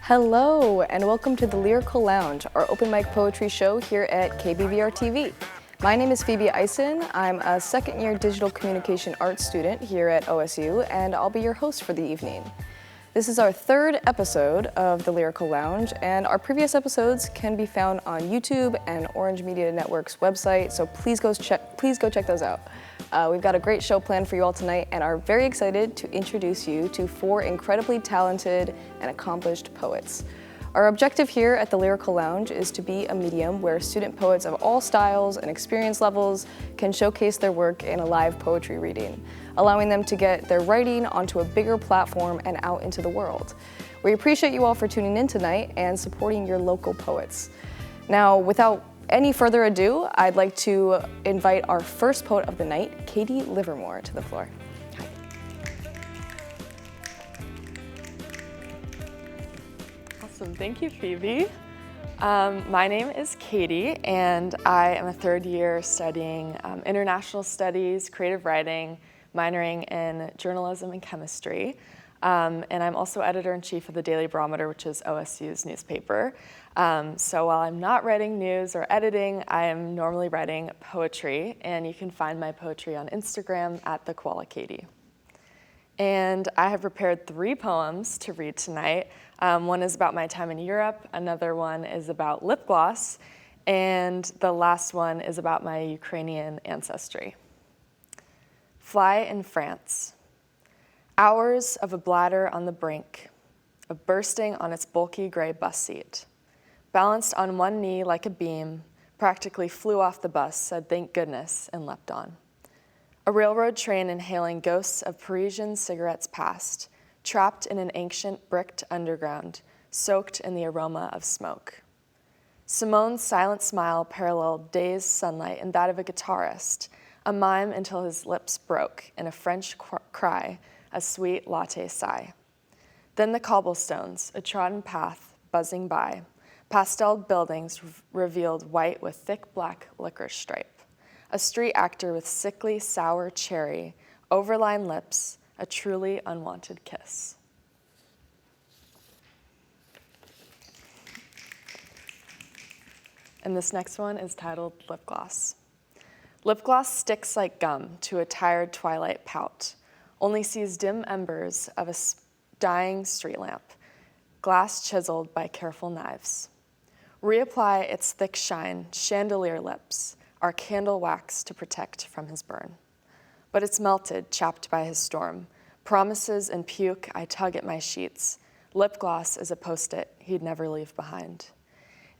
Hello, and welcome to the Lyrical Lounge, our open mic poetry show here at KBVR TV. My name is Phoebe Ison. I'm a second-year digital communication arts student here at OSU, and I'll be your host for the evening. This is our third episode of the Lyrical Lounge, and our previous episodes can be found on YouTube and Orange Media Network's website, so please go check those out. We've got a great show planned for you all tonight and are very excited to introduce you to four incredibly talented and accomplished poets. Our objective here at the Lyrical Lounge is to be a medium where student poets of all styles and experience levels can showcase their work in a live poetry reading, allowing them to get their writing onto a bigger platform and out into the world. We appreciate you all for tuning in tonight and supporting your local poets. Now, without any further ado, I'd like to invite our first poet of the night, Katie Livermore, to the floor. Hi. Awesome, thank you, Phoebe. My name is Katie, and I am a third year studying international studies, creative writing, minoring in journalism and chemistry. And I'm also editor-in-chief of the Daily Barometer, which is OSU's newspaper. So while I'm not writing news or editing, I am normally writing poetry, and you can find my poetry on Instagram at @thekoalakatie. And I have prepared 3 poems to read tonight. One is about my time in Europe, another one is about lip gloss, and the last one is about my Ukrainian ancestry. Fly in France. Hours of a bladder on the brink, of bursting on its bulky gray bus seat. Balanced on one knee like a beam, practically flew off the bus, said thank goodness, and leapt on. A railroad train inhaling ghosts of Parisian cigarettes passed, trapped in an ancient bricked underground, soaked in the aroma of smoke. Simone's silent smile paralleled dazed sunlight and that of a guitarist, a mime until his lips broke in a French cry, a sweet latte sigh. Then the cobblestones, a trodden path, buzzing by, pasteled buildings revealed white with thick black licorice stripe, a street actor with sickly sour cherry, overlined lips, a truly unwanted kiss. And this next one is titled Lip Gloss. Lip gloss sticks like gum to a tired twilight pout, only sees dim embers of a dying street lamp, glass chiseled by careful knives. Reapply its thick shine, chandelier lips, are candle wax to protect from his burn. But it's melted, chapped by his storm. Promises and puke, I tug at my sheets. Lip gloss is a post-it he'd never leave behind.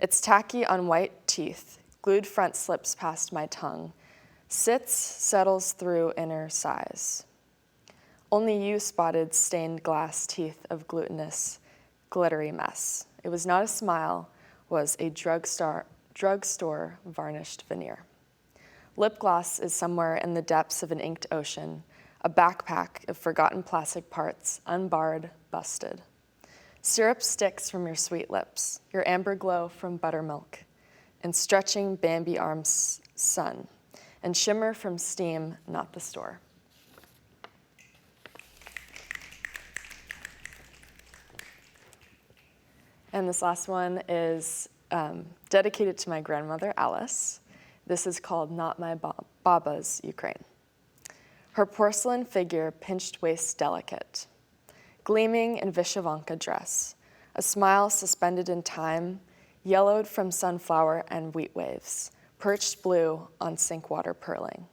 It's tacky on white teeth, glued front slips past my tongue. Sits, settles through inner sighs. Only you spotted stained glass teeth of glutinous, glittery mess. It was not a smile, was a drugstore varnished veneer. Lip gloss is somewhere in the depths of an inked ocean, a backpack of forgotten plastic parts, unbarred, busted. Syrup sticks from your sweet lips, your amber glow from buttermilk, and stretching Bambi arms sun, and shimmer from steam, not the store. And this last one is dedicated to my grandmother, Alice. This is called Not My Baba's Ukraine. Her porcelain figure, pinched waist delicate, gleaming in Vyshyvanka dress, a smile suspended in time, yellowed from sunflower and wheat waves, perched blue on sink water purling.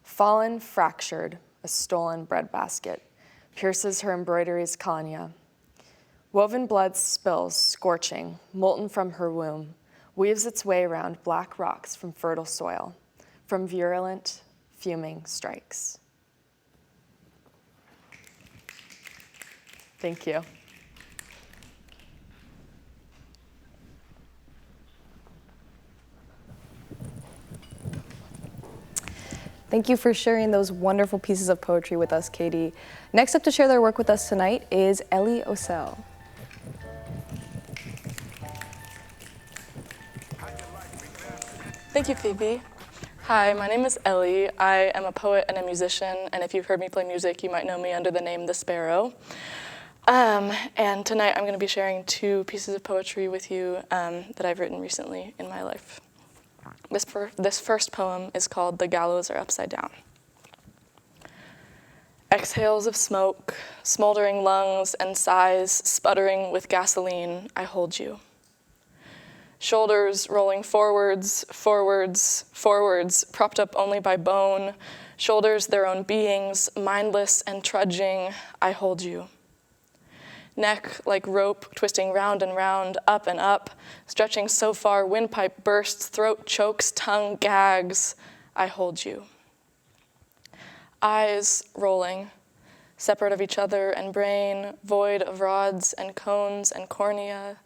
Fallen, fractured, a stolen breadbasket, pierces her embroidery's kanya. Woven blood spills, scorching, molten from her womb, weaves its way around black rocks from fertile soil, from virulent, fuming strikes. Thank you. Thank you for sharing those wonderful pieces of poetry with us, Katie. Next up to share their work with us tonight is Ellie Ocell. Thank you, Phoebe. Hi, my name is Ellie. I am a poet and a musician, and if you've heard me play music, you might know me under the name The Sparrow. And tonight I'm going to be sharing two pieces of poetry with you that I've written recently in my life. This first poem is called The Gallows Are Upside Down. Exhales of smoke, smoldering lungs and sighs sputtering with gasoline, I hold you. Shoulders rolling forwards, forwards, forwards, propped up only by bone, shoulders their own beings, mindless and trudging, I hold you. Neck like rope twisting round and round, up and up, stretching so far windpipe bursts, throat chokes, tongue gags, I hold you. Eyes rolling, separate of each other and brain, void of rods and cones and cornea,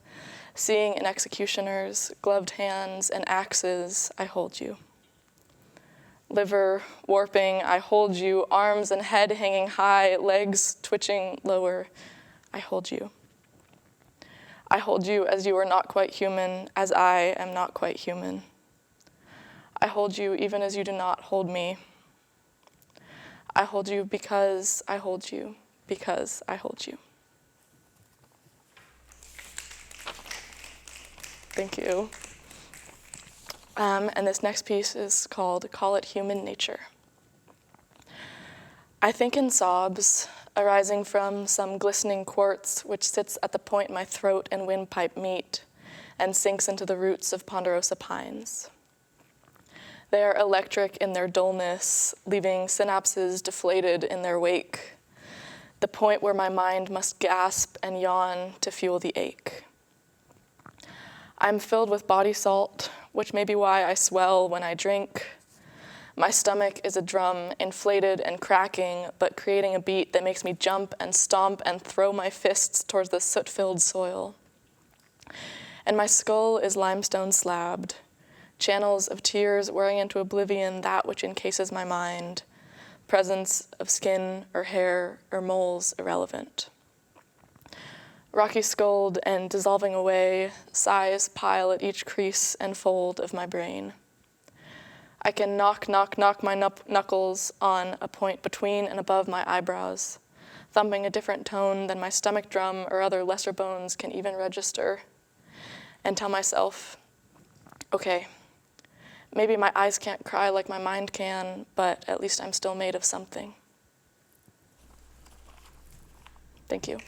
seeing in executioners, gloved hands and axes, I hold you. Liver warping, I hold you, arms and head hanging high, legs twitching lower, I hold you. I hold you as you are not quite human, as I am not quite human. I hold you even as you do not hold me. I hold you because I hold you, because I hold you. Thank you. And this next piece is called Call It Human Nature. I think in sobs, arising from some glistening quartz which sits at the point my throat and windpipe meet and sinks into the roots of ponderosa pines. They are electric in their dullness, leaving synapses deflated in their wake, the point where my mind must gasp and yawn to fuel the ache. I'm filled with body salt, which may be why I swell when I drink. My stomach is a drum, inflated and cracking, but creating a beat that makes me jump and stomp and throw my fists towards the soot-filled soil. And my skull is limestone slabbed, channels of tears wearing into oblivion that which encases my mind, presence of skin or hair or moles irrelevant. Rocky skulled and dissolving away, sighs pile at each crease and fold of my brain. I can knock my knuckles on a point between and above my eyebrows, thumping a different tone than my stomach drum or other lesser bones can even register, and tell myself, okay, maybe my eyes can't cry like my mind can, but at least I'm still made of something. Thank you.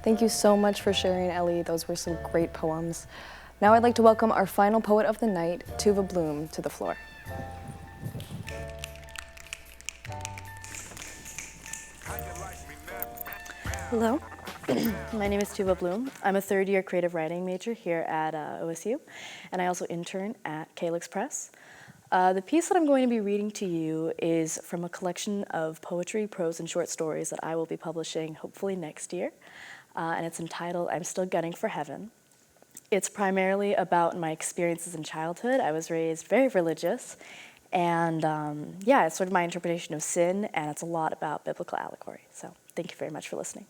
Thank you so much for sharing, Ellie. Those were some great poems. Now I'd like to welcome our final poet of the night, Tuva Blom, to the floor. Hello, my name is Tuva Blom. I'm a third-year creative writing major here at OSU, and I also intern at Calyx Press. The piece that I'm going to be reading to you is from a collection of poetry, prose, and short stories that I will be publishing hopefully next year, and it's entitled I'm Still Gunning for Heaven. It's primarily about my experiences in childhood. I was raised very religious, and it's sort of my interpretation of sin, and it's a lot about biblical allegory. So thank you very much for listening.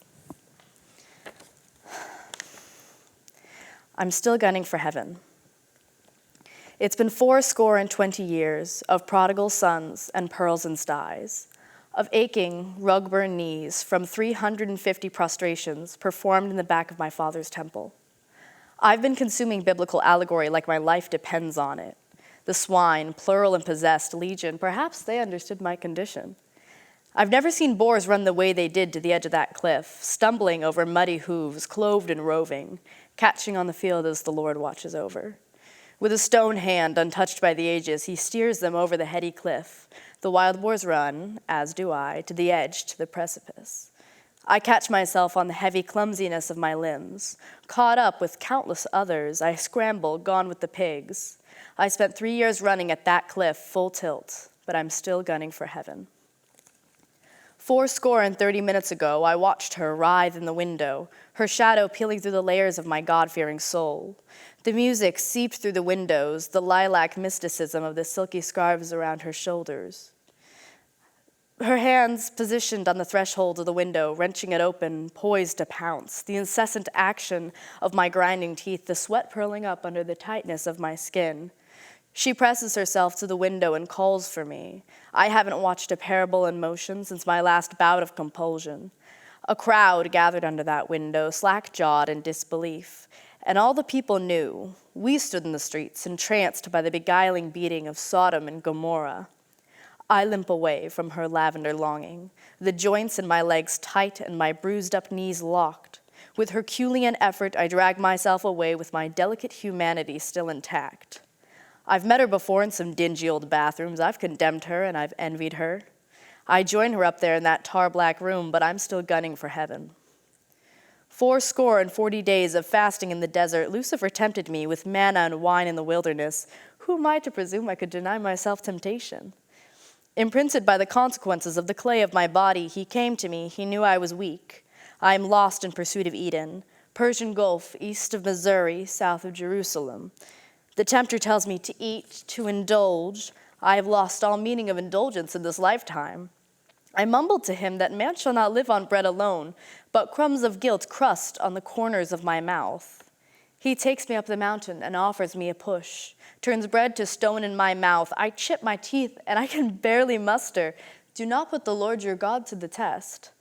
I'm still gunning for heaven. It's been 80 years of prodigal sons and pearls and styes, of aching, rug-burned knees from 350 prostrations performed in the back of my father's temple. I've been consuming biblical allegory like my life depends on it. The swine, plural and possessed, legion, perhaps they understood my condition. I've never seen boars run the way they did to the edge of that cliff, stumbling over muddy hooves, cloved and roving, catching on the field as the Lord watches over. With a stone hand, untouched by the ages, he steers them over the heady cliff. The wild boars run, as do I, to the edge, to the precipice. I catch myself on the heavy clumsiness of my limbs. Caught up with countless others, I scramble, gone with the pigs. I spent 3 years running at that cliff, full tilt, but I'm still gunning for heaven. 80 minutes ago, I watched her writhe in the window, her shadow peeling through the layers of my God-fearing soul. The music seeped through the windows, the lilac mysticism of the silky scarves around her shoulders. Her hands positioned on the threshold of the window, wrenching it open, poised to pounce, the incessant action of my grinding teeth, the sweat purling up under the tightness of my skin. She presses herself to the window and calls for me. I haven't watched a parable in motion since my last bout of compulsion. A crowd gathered under that window, slack-jawed in disbelief, and all the people knew. We stood in the streets, entranced by the beguiling beating of Sodom and Gomorrah. I limp away from her lavender longing, the joints in my legs tight and my bruised-up knees locked. With Herculean effort, I drag myself away with my delicate humanity still intact. I've met her before in some dingy old bathrooms. I've condemned her and I've envied her. I join her up there in that tar-black room, but I'm still gunning for heaven. 40 days of fasting in the desert, Lucifer tempted me with manna and wine in the wilderness. Who am I to presume I could deny myself temptation? Imprinted by the consequences of the clay of my body, he came to me. He knew I was weak. I am lost in pursuit of Eden, Persian Gulf, east of Missouri, south of Jerusalem. The tempter tells me to eat, to indulge. I have lost all meaning of indulgence in this lifetime. I mumbled to him that man shall not live on bread alone, but crumbs of guilt crust on the corners of my mouth. He takes me up the mountain and offers me a push, turns bread to stone in my mouth. I chip my teeth and I can barely muster. Do not put the Lord your God to the test.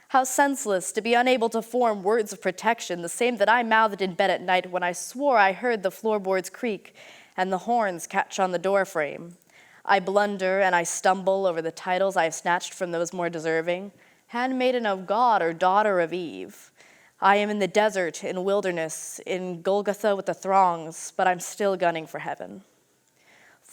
How senseless to be unable to form words of protection, the same that I mouthed in bed at night when I swore I heard the floorboards creak and the horns catch on the doorframe. I blunder and I stumble over the titles I have snatched from those more deserving, handmaiden of God or daughter of Eve. I am in the desert, in wilderness, in Golgotha with the throngs, but I'm still gunning for heaven.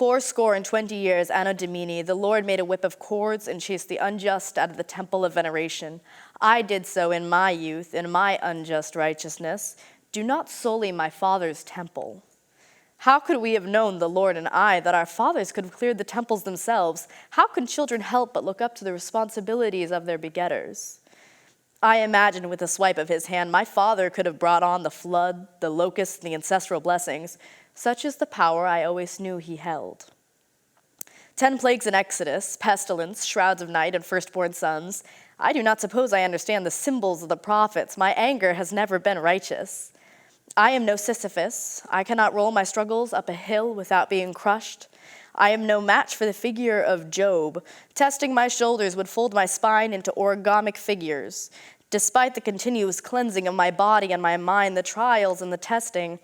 80 years, Anno Domini, the Lord made a whip of cords and chased the unjust out of the temple of veneration. I did so in my youth, in my unjust righteousness. Do not sully my father's temple. How could we have known, the Lord and I, that our fathers could have cleared the temples themselves? How can children help but look up to the responsibilities of their begetters? I imagine with a swipe of his hand, my father could have brought on the flood, the locusts, and the ancestral blessings. Such is the power I always knew he held. 10 plagues in Exodus, pestilence, shrouds of night, and firstborn sons. I do not suppose I understand the symbols of the prophets. My anger has never been righteous. I am no Sisyphus. I cannot roll my struggles up a hill without being crushed. I am no match for the figure of Job. Testing my shoulders would fold my spine into origamic figures. Despite the continuous cleansing of my body and my mind, the trials and the testing,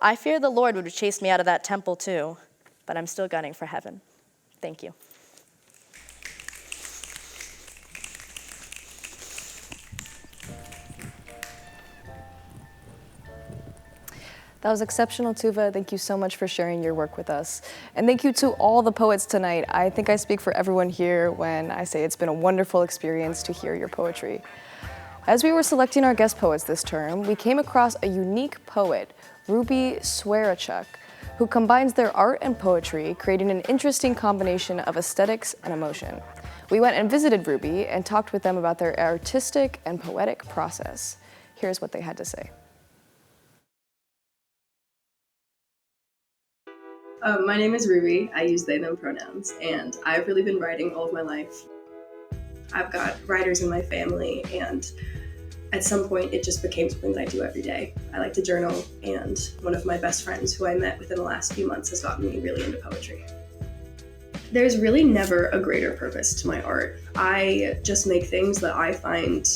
I fear the Lord would chase me out of that temple too, but I'm still gunning for heaven. Thank you. That was exceptional, Tuva. Thank you so much for sharing your work with us. And thank you to all the poets tonight. I think I speak for everyone here when I say it's been a wonderful experience to hear your poetry. As we were selecting our guest poets this term, we came across a unique poet, Ruby Swiericzuk, who combines their art and poetry, creating an interesting combination of aesthetics and emotion. We went and visited Ruby and talked with them about their artistic and poetic process. Here's what they had to say. My name is Ruby. I use they, them pronouns, and I've really been writing all of my life. I've got writers in my family, and at some point it just became something that I do every day. I like to journal, and one of my best friends who I met within the last few months has gotten me really into poetry. There's really never a greater purpose to my art. I just make things that I find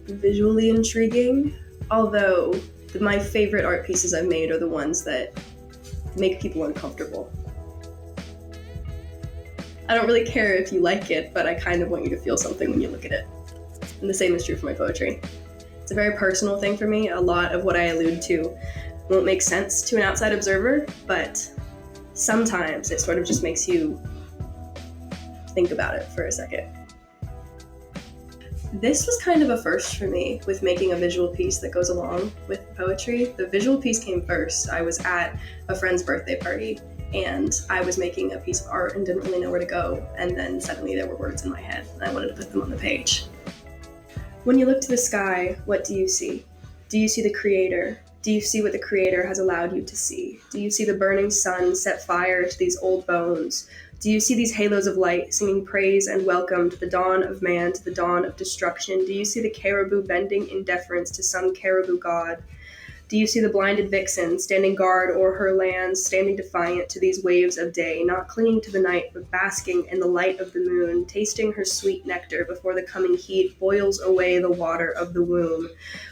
visually intriguing, although my favorite art pieces I've made are the ones that make people uncomfortable. I don't really care if you like it, but I kind of want you to feel something when you look at it. And the same is true for my poetry. It's a very personal thing for me. A lot of what I allude to won't make sense to an outside observer, but sometimes it sort of just makes you think about it for a second. This was kind of a first for me with making a visual piece that goes along with poetry. The visual piece came first. I was at a friend's birthday party and I was making a piece of art and didn't really know where to go, and then suddenly there were words in my head, and I wanted to put them on the page. When you look to the sky, what do you see? Do you see the Creator? Do you see what the Creator has allowed you to see? Do you see the burning sun set fire to these old bones? Do you see these halos of light singing praise and welcome to the dawn of man, to the dawn of destruction? Do you see the caribou bending in deference to some caribou god? Do you see the blinded vixen standing guard o'er her lands, standing defiant to these waves of day, not clinging to the night, but basking in the light of the moon, tasting her sweet nectar before the coming heat boils away the water of the womb?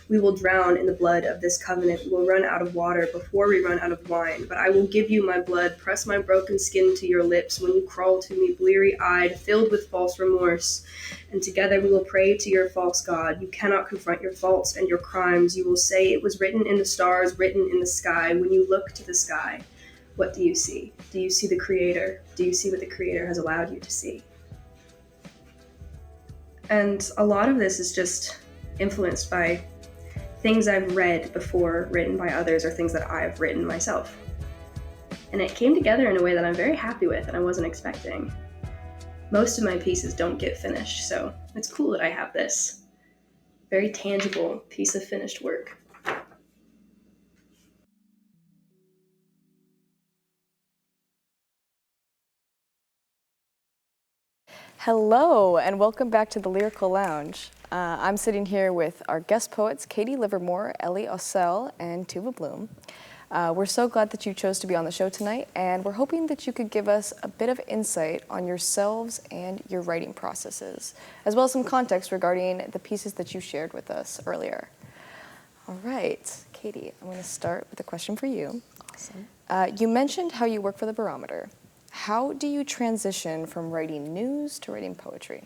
We will drown in the blood of this covenant. We will run out of water before we run out of wine. But I will give you my blood, press my broken skin to your lips when you crawl to me bleary-eyed, filled with false remorse. And together we will pray to your false god. You cannot confront your faults and your crimes. You will say it was written in the stars, written in the sky. When you look to the sky, what do you see? Do you see the Creator? Do you see what the Creator has allowed you to see? And a lot of this is just influenced by things I've read before, written by others, or things that I've written myself. And it came together in a way that I'm very happy with and I wasn't expecting. Most of my pieces don't get finished, so it's cool that I have this very tangible piece of finished work. Hello, and welcome back to the Lyrical Lounge. I'm sitting here with our guest poets, Katie Livermore, Ellie Ocell, and Tuva Blom. We're so glad that you chose to be on the show tonight, and we're hoping that you could give us a bit of insight on yourselves and your writing processes, as well as some context regarding the pieces that you shared with us earlier. All right, Katie, I'm going to start with a question for you. Awesome. You mentioned how you work for the Barometer. How do you transition from writing news to writing poetry?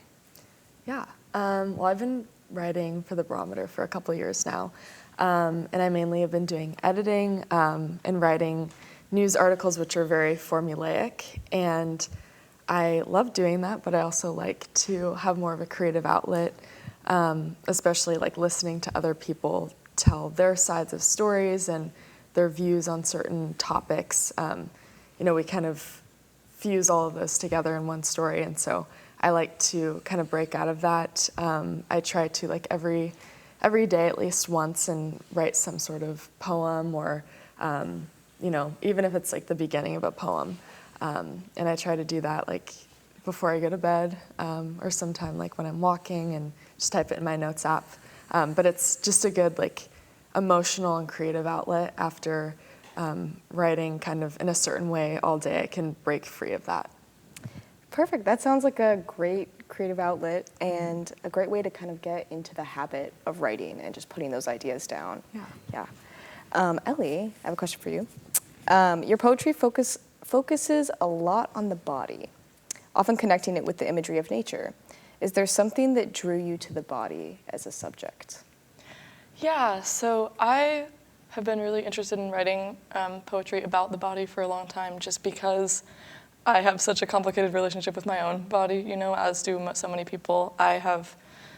Yeah, well, I've been writing for the Barometer for a couple years now, and I mainly have been doing editing and writing news articles, which are very formulaic, and I love doing that, but I also like to have more of a creative outlet, especially like listening to other people tell their sides of stories and their views on certain topics. We kind of fuse all of those together in one story, and so I like to kind of break out of that. I try to like every day at least once and write some sort of poem or even if it's like the beginning of a poem, and I try to do that like before I go to bed or sometime like when I'm walking and just type it in my notes app, but it's just a good like emotional and creative outlet. After writing kind of in a certain way all day, I can break free of that. Perfect. That sounds like a great creative outlet and a great way to kind of get into the habit of writing and just putting those ideas down. Yeah. Ellie, I have a question for you. Your poetry focuses a lot on the body, often connecting it with the imagery of nature. Is there something that drew you to the body as a subject? Yeah, so I have been really interested in writing poetry about the body for a long time, just because I have such a complicated relationship with my own body, as do so many people. I have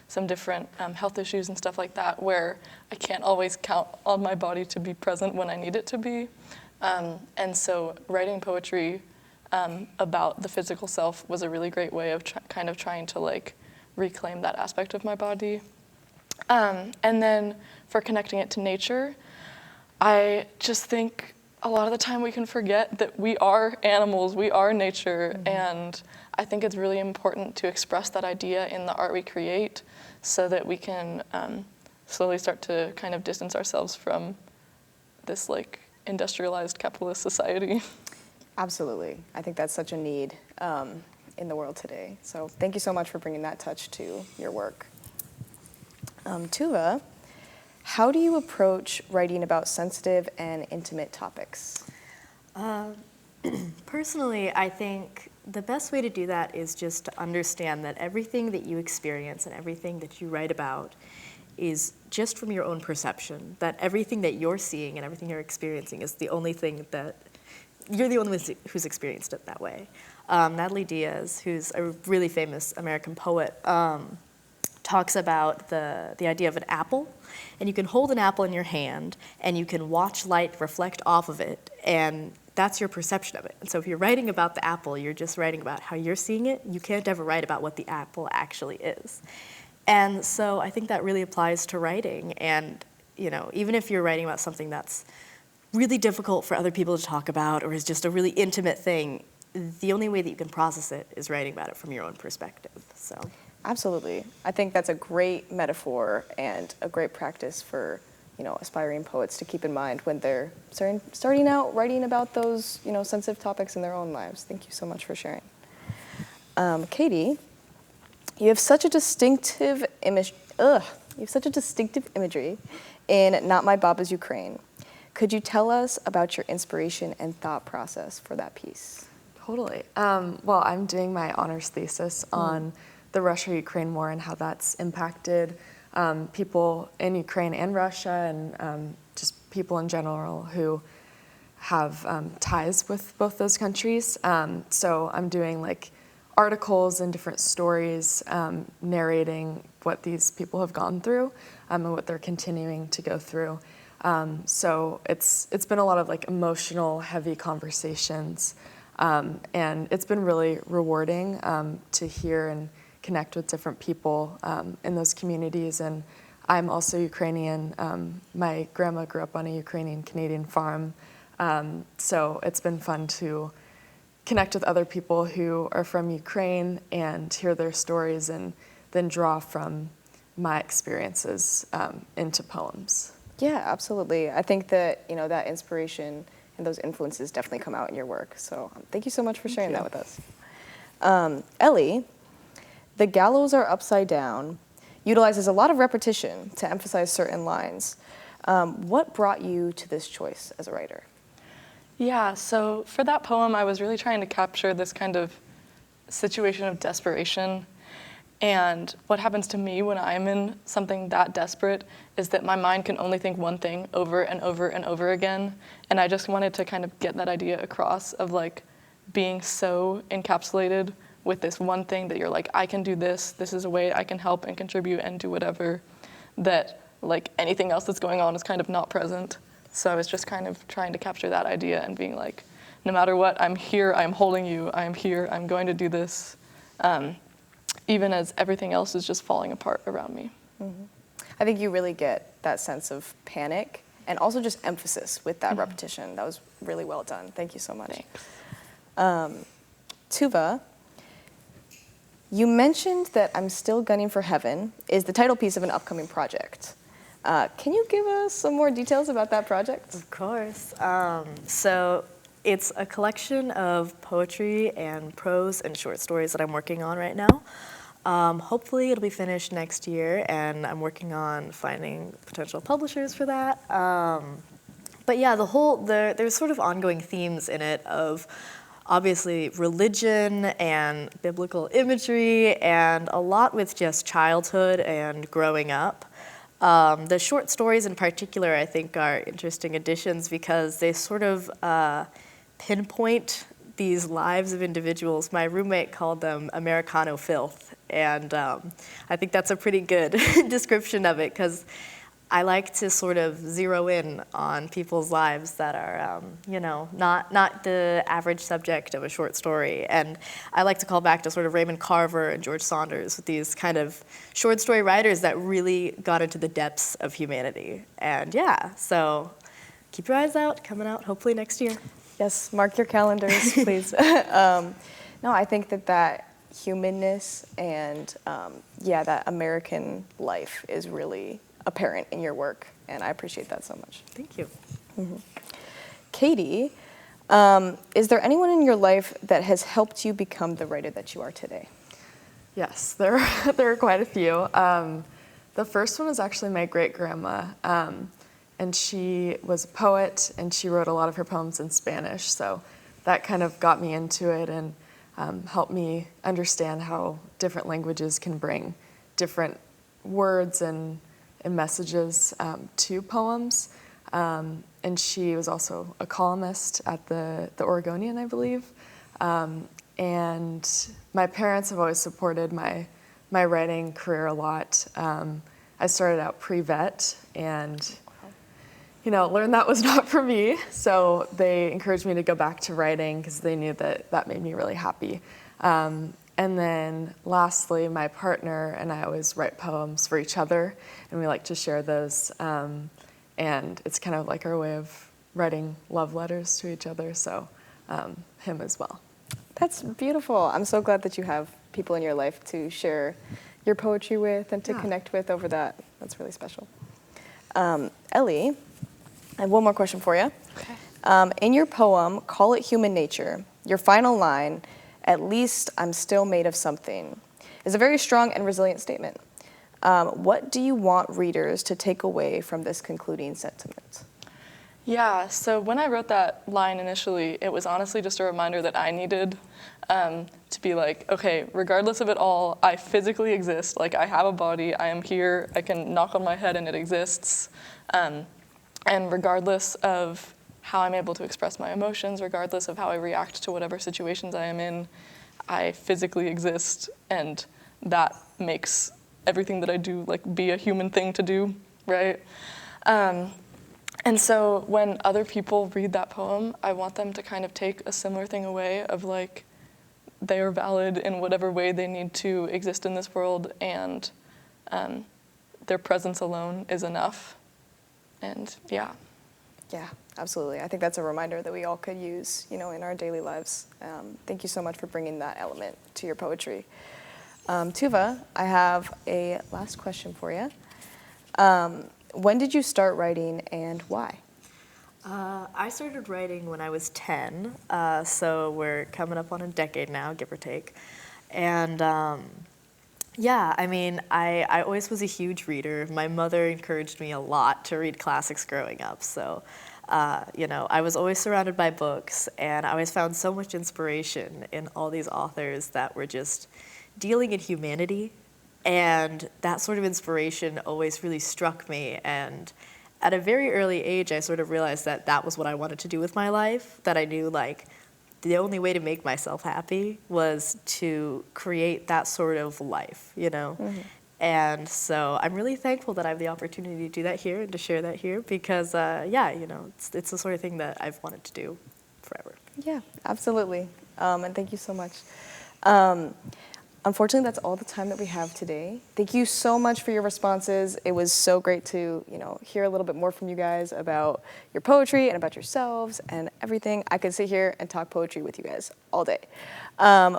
some different health issues and stuff like that where I can't always count on my body to be present when I need it to be. And so writing poetry about the physical self was a really great way of kind of trying to like reclaim that aspect of my body. And then for connecting it to nature, I just think a lot of the time we can forget that we are animals, we are nature, and I think it's really important to express that idea in the art we create so that we can slowly start to kind of distance ourselves from this like industrialized capitalist society. Absolutely. I think that's such a need in the world today. So thank you so much for bringing that touch to your work. Tuva, how do you approach writing about sensitive and intimate topics? Personally, I think the best way to do that is just to understand that everything that you experience and everything that you write about is just from your own perception, that everything that you're seeing and everything you're experiencing is the only thing that, you're the only one who's experienced it that way. Natalie Diaz, who's a really famous American poet, talks about the idea of an apple, and you can hold an apple in your hand and you can watch light reflect off of it, and that's your perception of it. And so if you're writing about the apple, you're just writing about how you're seeing it. You can't ever write about what the apple actually is. And so I think that really applies to writing. And, even if you're writing about something that's really difficult for other people to talk about or is just a really intimate thing, the only way that you can process it is writing about it from your own perspective. So, absolutely. I think that's a great metaphor and a great practice for, aspiring poets to keep in mind when they're starting out writing about those, sensitive topics in their own lives. Thank you so much for sharing. Katie, you have such a distinctive image. You have such a distinctive imagery in Not My Baba's Ukraine. Could you tell us about your inspiration and thought process for that piece? Totally. Well, I'm doing my honors thesis on the Russia-Ukraine war and how that's impacted people in Ukraine and Russia, and just people in general who have ties with both those countries. So I'm doing articles and different stories narrating what these people have gone through and what they're continuing to go through. So it's been a lot of emotional, heavy conversations, and it's been really rewarding to hear and connect with different people in those communities. And I'm also Ukrainian. My grandma grew up on a Ukrainian-Canadian farm, so it's been fun to connect with other people who are from Ukraine and hear their stories and then draw from my experiences into poems. Yeah, absolutely. I think that, that inspiration and those influences definitely come out in your work. So thank you so much for sharing that with us. Ellie, The Gallows Are Upside Down utilizes a lot of repetition to emphasize certain lines. What brought you to this choice as a writer? Yeah, so for that poem, I was really trying to capture this kind of situation of desperation. And what happens to me when I'm in something that desperate is that my mind can only think one thing over and over and over again. And I just wanted to kind of get that idea across of being so encapsulated with this one thing that you're I can do this is a way I can help and contribute and do whatever, that anything else that's going on is kind of not present. So I was just kind of trying to capture that idea and being no matter what, I'm here, I'm holding you, I'm here, I'm going to do this. Even as everything else is just falling apart around me. Mm-hmm. I think you really get that sense of panic and also just emphasis with that repetition. That was really well done. Thank you so much. Tuva, you mentioned that I'm Still Gunning for Heaven is the title piece of an upcoming project. Can you give us some more details about that project? Of course. So it's a collection of poetry and prose and short stories that I'm working on right now. Hopefully it'll be finished next year, and I'm working on finding potential publishers for that. But yeah, there's sort of ongoing themes in it of obviously religion and biblical imagery and a lot with just childhood and growing up. The short stories in particular, I think, are interesting additions because they sort of pinpoint these lives of individuals. My roommate called them Americano filth, and I think that's a pretty good description of it because I like to sort of zero in on people's lives that are, not the average subject of a short story. And I like to call back to sort of Raymond Carver and George Saunders, these kind of short story writers that really got into the depths of humanity. And yeah, so keep your eyes out, coming out hopefully next year. Yes, mark your calendars, please. No, I think that humanness and, that American life is really apparent in your work, and I appreciate that so much. Thank you. Mm-hmm. Katie, is there anyone in your life that has helped you become the writer that you are today? Yes, there are quite a few. The first one was actually my great-grandma, and she was a poet, and she wrote a lot of her poems in Spanish, so that kind of got me into it and helped me understand how different languages can bring different words and messages to poems. And she was also a columnist at the Oregonian, I believe. And my parents have always supported my writing career a lot. I started out pre-vet, and learned that was not for me. So they encouraged me to go back to writing because they knew that made me really happy. And then lastly, my partner and I always write poems for each other, and we like to share those. And it's kind of like our way of writing love letters to each other, so him as well. That's beautiful. I'm so glad that you have people in your life to share your poetry with and to connect with over that. That's really special. Ellie, I have one more question for you. Okay. In your poem, Call It Human Nature, your final line, "At least I'm still made of something," is a very strong and resilient statement. What do you want readers to take away from this concluding sentiment? Yeah, so when I wrote that line initially, it was honestly just a reminder that I needed to be like, okay, regardless of it all, I physically exist. Like, I have a body, I am here, I can knock on my head and it exists. And regardless of how I'm able to express my emotions, regardless of how I react to whatever situations I am in, I physically exist, and that makes everything that I do be a human thing to do, right? And so when other people read that poem, I want them to kind of take a similar thing away of they are valid in whatever way they need to exist in this world, and their presence alone is enough. And yeah. Yeah, absolutely. I think that's a reminder that we all could use, in our daily lives. Thank you so much for bringing that element to your poetry. Tuva, I have a last question for you. When did you start writing and why? I started writing when I was 10, so we're coming up on a decade now, give or take. And I always was a huge reader. My mother encouraged me a lot to read classics growing up, so I was always surrounded by books, and I always found so much inspiration in all these authors that were just dealing in humanity, and that sort of inspiration always really struck me. And at a very early age, I sort of realized that that was what I wanted to do with my life, that I knew the only way to make myself happy was to create that sort of life, Mm-hmm. And so I'm really thankful that I have the opportunity to do that here and to share that here because, it's the sort of thing that I've wanted to do forever. Yeah, absolutely. And thank you so much. Unfortunately, that's all the time that we have today. Thank you so much for your responses. It was so great to, hear a little bit more from you guys about your poetry and about yourselves and everything. I could sit here and talk poetry with you guys all day.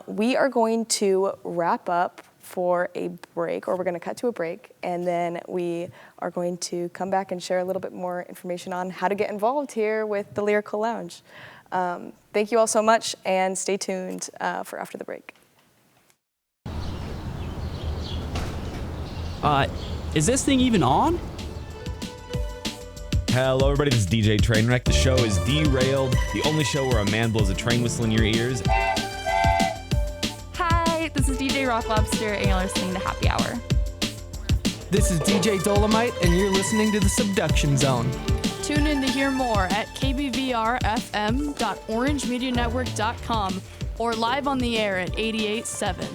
We are going to wrap up for a break, or we're going to cut to a break, and then we are going to come back and share a little bit more information on how to get involved here with the Lyrical Lounge. Thank you all so much, and stay tuned for after the break. Is this thing even on? Hello everybody, this is DJ Trainwreck. The show is Derailed, the only show where a man blows a train whistle in your ears. Hi, this is DJ Rock Lobster, and you're listening to Happy Hour. This is DJ Dolomite, and you're listening to The Subduction Zone. Tune in to hear more at kbvrfm.orangemedianetwork.com or live on the air at 88.7.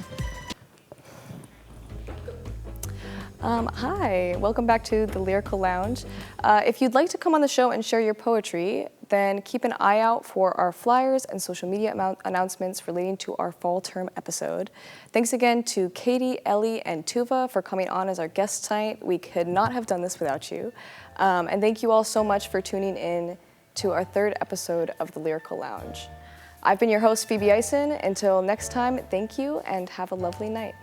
Hi, welcome back to the Lyrical Lounge. If you'd like to come on the show and share your poetry, then keep an eye out for our flyers and social media announcements relating to our fall term episode. Thanks again to Katie, Ellie, and Tuva for coming on as our guests tonight. We could not have done this without you. And thank you all so much for tuning in to our third episode of the Lyrical Lounge. I've been your host, Phoebe Ison. Until next time, thank you and have a lovely night.